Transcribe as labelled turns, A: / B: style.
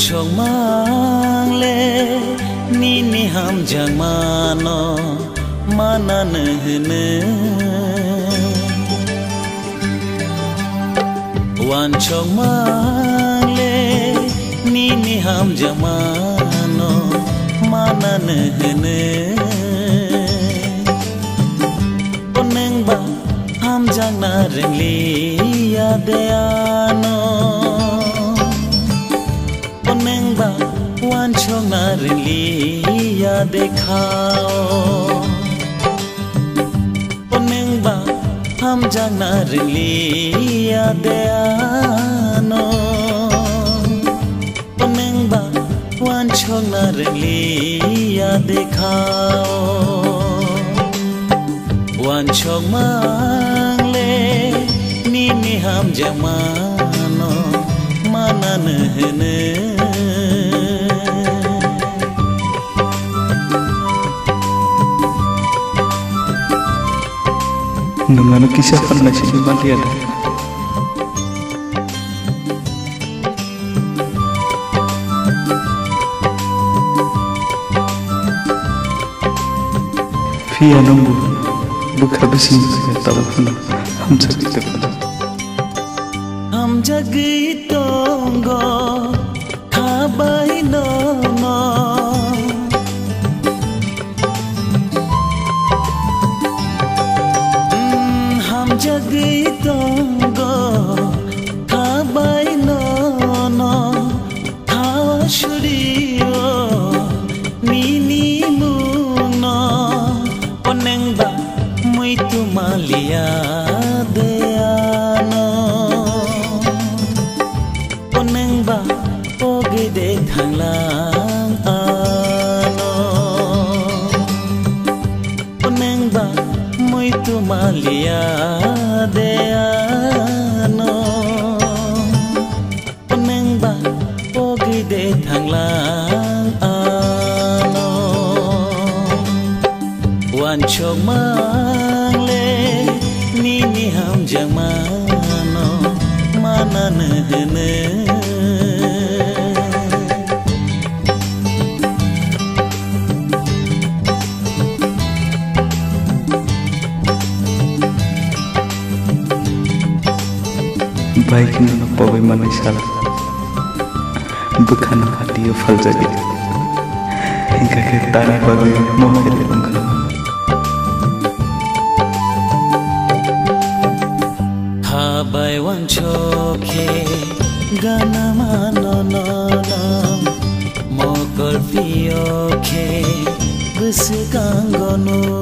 A: chong mang le ni ni ham jang mano manan hne wan chong mang le ni ni ham jang mano manan hne oneng ba ham jang na ringli ya de ano wan chong na ringli ya dekhao oneng ba ham jang na ringli ya de ano oneng ba wan chong na ringli ya dekhao wan chong mang le ni ni ham jang mano manan hne
B: Nungano kisah pernah sih di Maliada. Via nunggu buka besi telepon ham jagi telepon.
A: Ham jagi tonggo kabai nono. Jagi tonggo kabai nono hawa shurio nini muno oneng ba mui tu malia deano oneng ba oge de thanglang ano oneng ba mui tu malia de ano oneng ba ogi de thanglang ano wan chong mang le ni ni ham jang mano manan hne
B: baik nuna pawai manai salah bukan hati fal jadi hingga kita ni bagai mohon engkau
A: kabai wan choke gana mano no no mokol fioke bus gangono